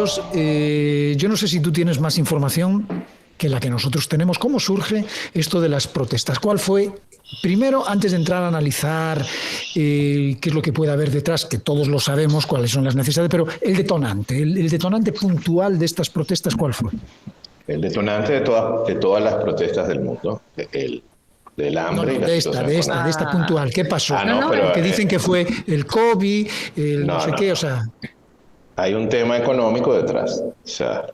Carlos, yo no sé si tú tienes más información que la que nosotros tenemos. ¿Cómo surge esto de las protestas? ¿Cuál fue, primero, antes de entrar a analizar qué es lo que puede haber detrás, que todos lo sabemos, cuáles son las necesidades, pero el detonante, el detonante puntual de estas protestas, ¿cuál fue? El detonante de todas las protestas del mundo, del hambre y la situación económica. De esta puntual, ¿qué pasó? Pero porque dicen que fue el COVID, no sé qué, o sea... Hay un tema económico detrás. O sea,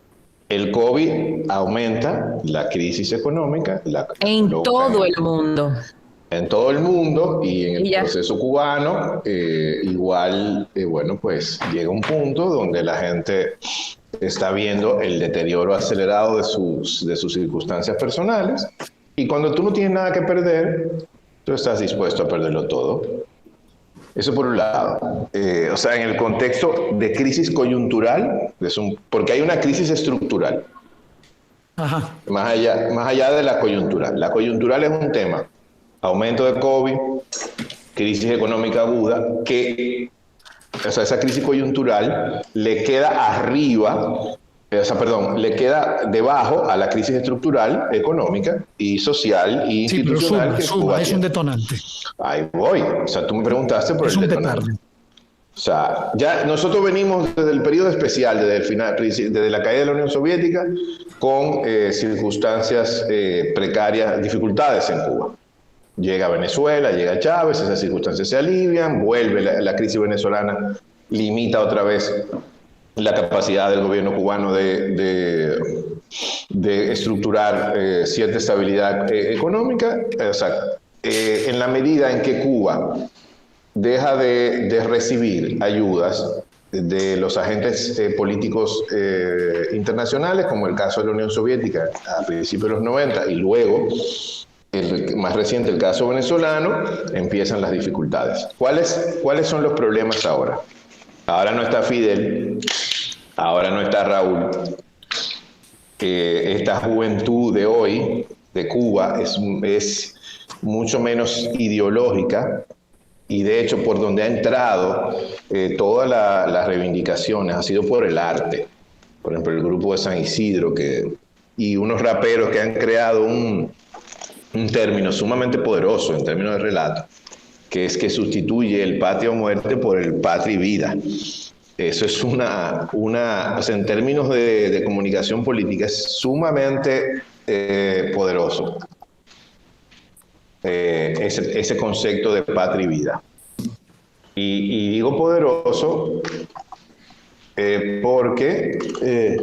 el COVID aumenta la crisis económica. En todo el mundo. En todo el mundo y en el proceso cubano, bueno, pues llega un punto donde la gente está viendo el deterioro acelerado de sus circunstancias personales, y cuando tú no tienes nada que perder, tú estás dispuesto a perderlo todo. Eso por un lado. O sea, en el contexto de crisis coyuntural, porque hay una crisis estructural. Ajá. Más allá de la coyuntural. La coyuntural es un tema. Aumento de COVID, crisis económica aguda, esa crisis coyuntural le queda le queda debajo a la crisis estructural, económica y social y institucional. Pero suma, es un detonante. Ahí voy. O sea, tú me preguntaste por el detonante. Petarde. O sea, ya nosotros venimos desde el periodo especial, desde la caída de la Unión Soviética, con circunstancias precarias, dificultades en Cuba. Llega Venezuela, llega Chávez, esas circunstancias se alivian, vuelve la crisis venezolana, limita otra vez la capacidad del gobierno cubano de estructurar cierta estabilidad económica. O sea, en la medida en que Cuba deja de recibir ayudas de los agentes políticos internacionales, como el caso de la Unión Soviética a principios de los 90 y luego el más reciente, el caso venezolano, empiezan las dificultades. ¿Cuáles son los problemas ahora? Ahora no está Fidel, ahora no está Raúl. Esta juventud de hoy, de Cuba, es mucho menos ideológica, y de hecho por donde ha entrado todas las reivindicaciones ha sido por el arte. Por ejemplo, el grupo de San Isidro y unos raperos que han creado un término sumamente poderoso en términos de relato, que es que sustituye el patria o muerte por el patria y vida. Eso es o sea, en términos de comunicación política, es sumamente poderoso ese concepto de patria y vida. Y digo poderoso porque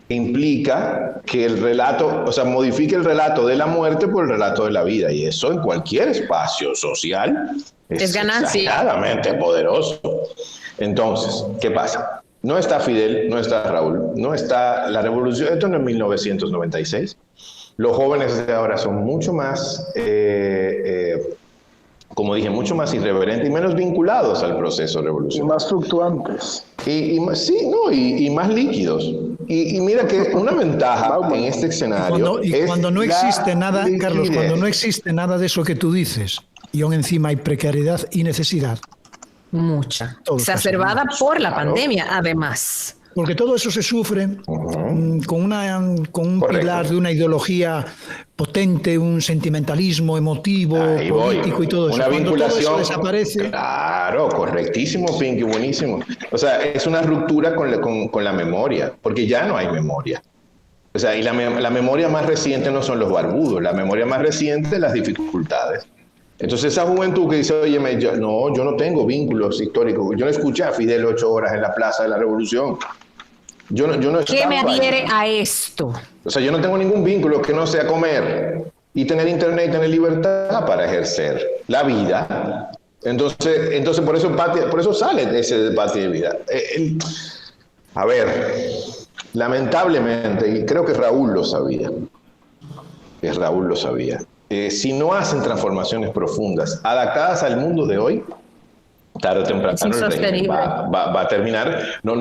implica que el relato, o sea, modifique el relato de la muerte por el relato de la vida, y eso en cualquier espacio social es ganancia. Exageradamente poderoso. Entonces, ¿qué pasa? No está Fidel, no está Raúl, no está la revolución. Esto no es 1996. Los jóvenes de ahora son mucho más, como dije, mucho más irreverentes y menos vinculados al proceso revolucionario. Y más fluctuantes. Y más líquidos. Y mira que una ventaja en este escenario cuando no existe nada, Carlos, cuando no existe nada de eso que tú dices, y aún encima hay precariedad y necesidad. Mucha. Exacerbada por la pandemia, además. Porque todo eso se sufre con un pilar de una ideología potente, un sentimentalismo emotivo, político y todo eso. Una vinculación. Cuando todo eso desaparece. Claro, correctísimo, Pinky, buenísimo. O sea, es una ruptura con la memoria, porque ya no hay memoria. O sea, y la memoria más reciente no son los barbudos, la memoria más reciente es las dificultades. Entonces esa juventud que dice, oye, yo no tengo vínculos históricos, yo no escuché a Fidel 8 horas en la Plaza de la Revolución. Yo no ¿Qué me adhiere a esto? O sea, yo no tengo ningún vínculo que no sea comer y tener internet y tener libertad para ejercer la vida. Entonces por eso sale de ese debate de vida. A ver, lamentablemente, y creo que Raúl lo sabía, si no hacen transformaciones profundas, adaptadas al mundo de hoy, tarde o temprano el régimen va a terminar, no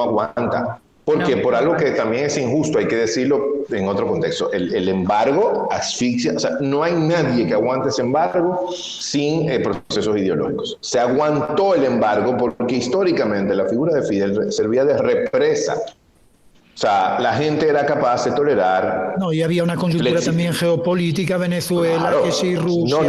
aguanta. Porque por algo que también es injusto, hay que decirlo en otro contexto. El embargo asfixia, o sea, no hay nadie que aguante ese embargo sin procesos ideológicos. Se aguantó el embargo porque históricamente la figura de Fidel servía de represa. O sea, la gente era capaz de tolerar. No, y había una coyuntura también geopolítica, Venezuela, claro. Que sí, Rusia.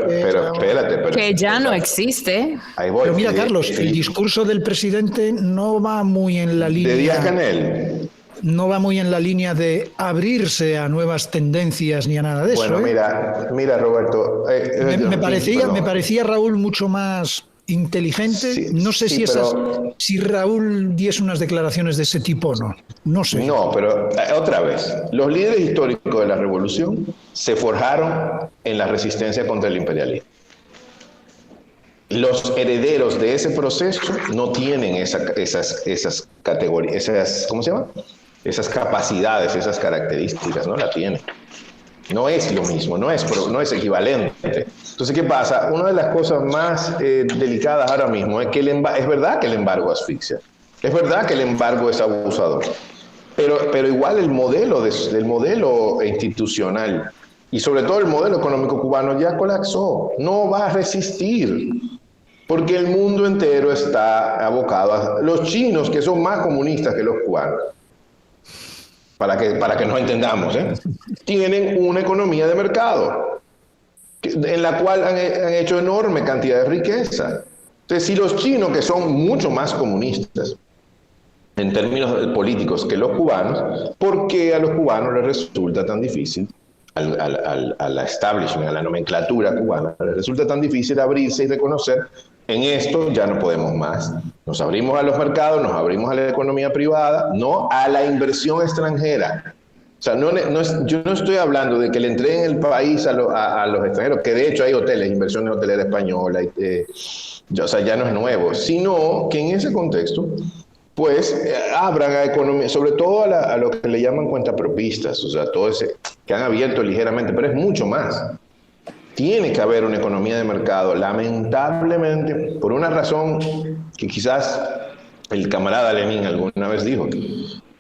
Pero espérate. Que ya no existe. Ahí voy. Pero mira, Carlos, el discurso del presidente no va muy en la línea. De Díaz-Canel. No va muy en la línea de abrirse a nuevas tendencias ni a nada de eso. Bueno, mira, Roberto. Me parecía Raúl mucho más inteligente. Sí, no sé si Raúl diese unas declaraciones de ese tipo o no. No sé. No, pero otra vez, los líderes históricos de la revolución se forjaron en la resistencia contra el imperialismo. Los herederos de ese proceso no tienen esas categorías, ¿cómo se llama? Esas capacidades, esas características, no la tienen. No es lo mismo, no es equivalente. Entonces, ¿qué pasa? Una de las cosas más delicadas ahora mismo es que es verdad que el embargo asfixia, es verdad que el embargo es abusador, pero igual el modelo institucional y sobre todo el modelo económico cubano ya colapsó, no va a resistir, porque el mundo entero está abocado a los chinos, que son más comunistas que los cubanos. Para que nos entendamos, tienen una economía de mercado en la cual han hecho enorme cantidad de riqueza. Entonces, si los chinos, que son mucho más comunistas en términos políticos que los cubanos, ¿por qué a los cubanos les resulta tan difícil, al establishment, a la nomenclatura cubana, les resulta tan difícil abrirse y reconocer en esto ya no podemos más? Nos abrimos a los mercados, nos abrimos a la economía privada, no a la inversión extranjera. O sea, yo no estoy hablando de que le entreguen el país a los extranjeros, que de hecho hay hoteles, inversiones hoteleras españolas, o sea, ya no es nuevo, sino que en ese contexto, pues, abran a economía, sobre todo a lo que le llaman cuentapropistas, o sea, todo ese, que han abierto ligeramente, pero es mucho más. Tiene que haber una economía de mercado, lamentablemente, por una razón que quizás el camarada Lenin alguna vez dijo,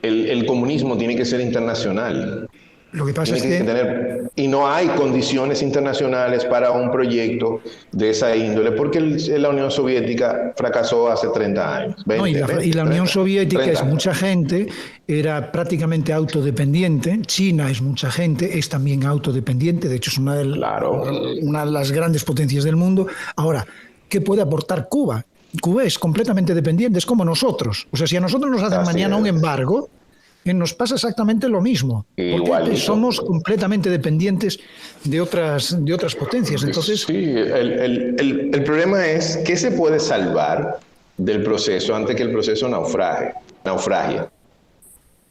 el comunismo tiene que ser internacional. Lo que pasa es que y no hay condiciones internacionales para un proyecto de esa índole, porque la Unión Soviética fracasó hace 30 años. 20, y la Unión Soviética es mucha gente, era prácticamente autodependiente. China es mucha gente, es también autodependiente, de hecho es una de las grandes potencias del mundo. Ahora, ¿qué puede aportar Cuba? Cuba es completamente dependiente, es como nosotros. O sea, si a nosotros nos hacen mañana un embargo, nos pasa exactamente lo mismo. Porque somos completamente dependientes de otras potencias. Entonces, sí, el problema es qué se puede salvar del proceso antes que el proceso naufragie.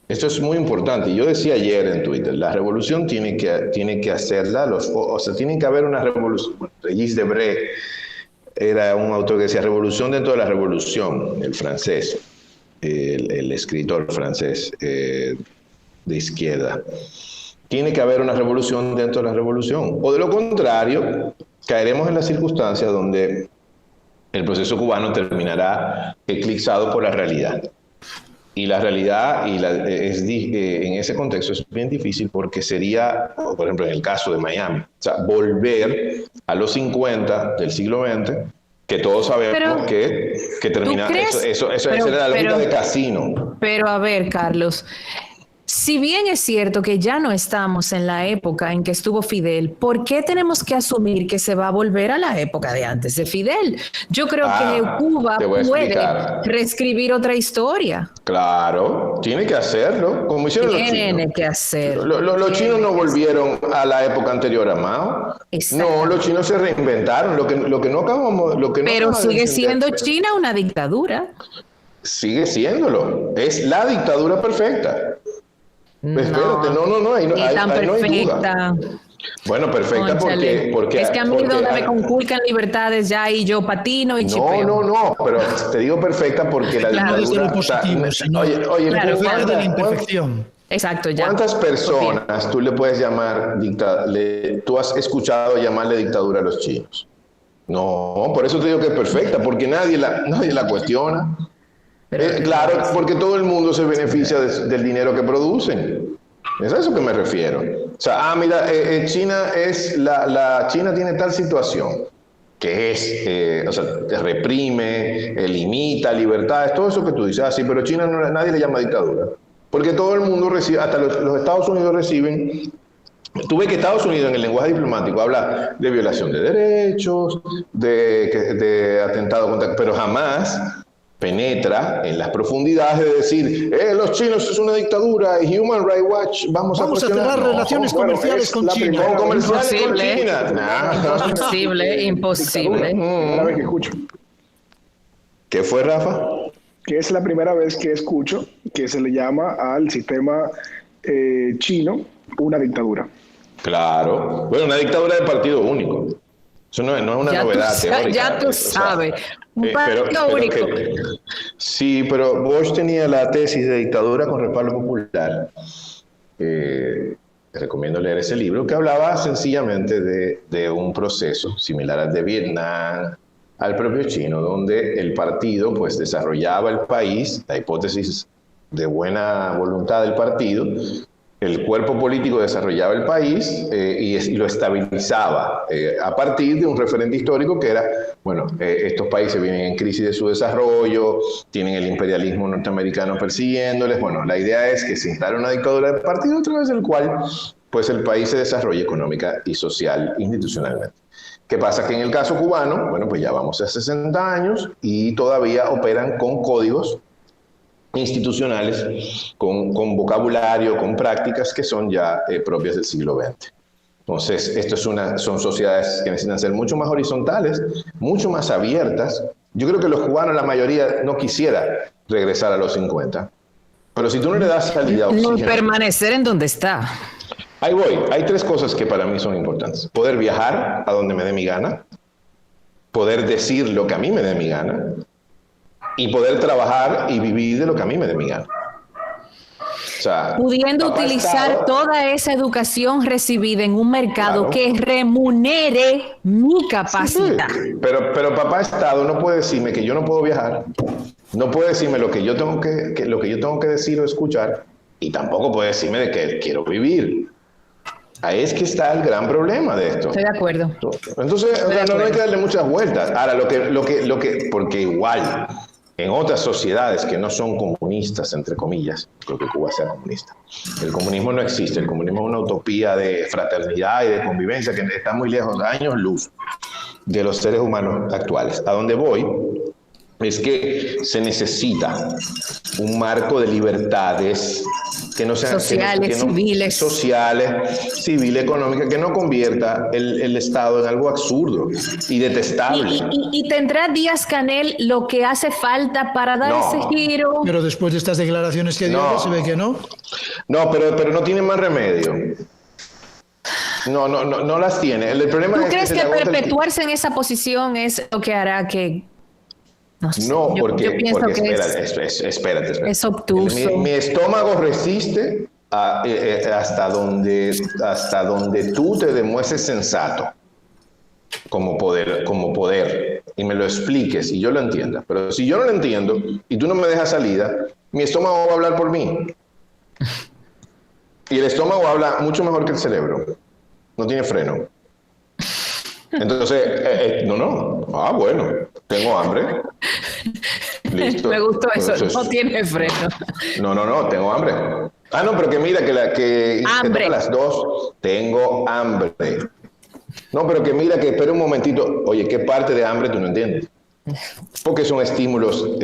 Esto es muy importante. Yo decía ayer en Twitter, la revolución tiene que hacerla, tiene que haber una revolución. Regis Debray era un autor que decía revolución dentro de la revolución, el francés. El escritor francés de izquierda. Tiene que haber una revolución dentro de la revolución. O de lo contrario, caeremos en la circunstancia donde el proceso cubano terminará eclipsado por la realidad. Y la realidad, en ese contexto es bien difícil porque sería, por ejemplo, en el caso de Miami, o sea, volver a los 50 del siglo XX, que todos sabemos que termina, eso era la lógica de casino. Pero a ver, Carlos, si bien es cierto que ya no estamos en la época en que estuvo Fidel, ¿por qué tenemos que asumir que se va a volver a la época de antes de Fidel? Yo creo que Cuba puede reescribir otra historia. Claro, tiene que hacerlo, como hicieron los chinos. Tiene que hacerlo. Los chinos no volvieron a la época anterior a Mao. No, los chinos se reinventaron. Pero sigue siendo China una dictadura. Sigue siéndolo. Es la dictadura perfecta. Espérate, no hay duda. Bueno, perfecta porque es que a mí donde me conculcan libertades ya y yo patino y chipeo. No, pero te digo perfecta porque la dictadura claro, de la imperfección. Exacto, ya. ¿Cuántas personas tú le puedes llamar tú has escuchado llamarle dictadura a los chinos? No, por eso te digo que es perfecta, porque nadie la cuestiona. Claro, porque todo el mundo se beneficia del dinero que producen. Es a eso que me refiero. O sea, mira, China China tiene tal situación que es, o sea, reprime, limita libertades, todo eso que tú dices, sí, pero China nadie le llama dictadura. Porque todo el mundo recibe, hasta los Estados Unidos reciben. Tú ves que Estados Unidos en el lenguaje diplomático habla de violación de derechos, de atentado contra, pero jamás penetra en las profundidades de decir, los chinos es una dictadura y Human Rights Watch vamos a cerrar relaciones comerciales con China. Imposible. Primera vez que escucho. ¿Qué fue, Rafa? Que es la primera vez que escucho que se le llama al sistema chino una dictadura. Claro. Bueno, una dictadura de partido único. Eso no es una novedad teórica. Ya tú sabes. Un partido único. Sí, pero Bosch tenía la tesis de dictadura con respaldo popular. Te recomiendo leer ese libro, que hablaba sencillamente de un proceso similar al de Vietnam, al propio chino, donde el partido pues desarrollaba el país, la hipótesis de buena voluntad del partido, el cuerpo político desarrollaba el país y lo estabilizaba a partir de un referente histórico que era, bueno, estos países vienen en crisis de su desarrollo, tienen el imperialismo norteamericano persiguiéndoles. Bueno, la idea es que se instale una dictadura de partido a través del cual pues el país se desarrolle económica y social institucionalmente. ¿Qué pasa? Que en el caso cubano, bueno, pues ya vamos a 60 años y todavía operan con códigos institucionales, con vocabulario, con prácticas que son ya propias del siglo XX. Entonces, son sociedades que necesitan ser mucho más horizontales, mucho más abiertas. Yo creo que los cubanos, la mayoría, no quisiera regresar a los 50. Pero si tú no le das salida a oxígeno... No permanecer en donde está. Ahí voy. Hay 3 cosas que para mí son importantes. Poder viajar a donde me dé mi gana, poder decir lo que a mí me dé mi gana, y poder trabajar y vivir de lo que a mí me dé mi gana. O sea, pudiendo utilizar toda esa educación recibida en un mercado que remunere mi capacidad. Sí, pero papá Estado no puede decirme que yo no puedo viajar, no puede decirme lo que yo tengo que decir o escuchar, y tampoco puede decirme de que quiero vivir. Ahí es que está el gran problema de esto. Estoy de acuerdo. Entonces, no hay que darle muchas vueltas. Ahora, porque igual, en otras sociedades que no son comunistas, entre comillas, creo que Cuba sea comunista. El comunismo no existe. El comunismo es una utopía de fraternidad y de convivencia que está muy lejos, años luz, de los seres humanos actuales. A donde voy es que se necesita un marco de libertades que no sean civiles, económicas, que no convierta el Estado en algo absurdo y detestable. ¿Y tendrá Díaz-Canel lo que hace falta para dar ese giro? Pero después de estas declaraciones que dio, se ve que no. No, pero no tiene más remedio. No las tiene. El problema ¿Tú es crees que perpetuarse en esa posición es lo que hará que... No, porque espérate. Es obtuso. Mi estómago resiste hasta donde tú te demuestres sensato como poder y me lo expliques y yo lo entienda. Pero si yo no lo entiendo y tú no me dejas salida, mi estómago va a hablar por mí. Y el estómago habla mucho mejor que el cerebro. No tiene freno. Entonces, bueno, tengo hambre. Listo. Me gustó eso, entonces, no tiene freno. No, tengo hambre. No, pero que mira, que hambre. A las 2, tengo hambre. No, pero que mira, que espera un momentito. Oye, ¿qué parte de hambre tú no entiendes? Porque son estímulos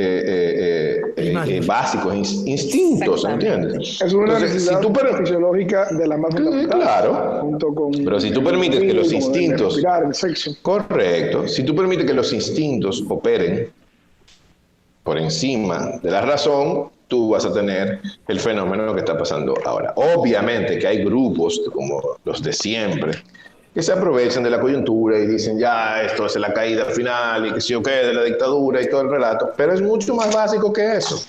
básicos, instintos, ¿entiendes? Es una necesidad fisiológica de la más fundamental. Claro. Junto con pero si tú permites que los instintos... respirar, el sexo. Correcto. Si tú permites que los instintos operen por encima de la razón, tú vas a tener el fenómeno que está pasando ahora. Obviamente que hay grupos como los de siempre que se aprovechan de la coyuntura y dicen ya esto es la caída final y que sí o qué de la dictadura y todo el relato, pero es mucho más básico que eso.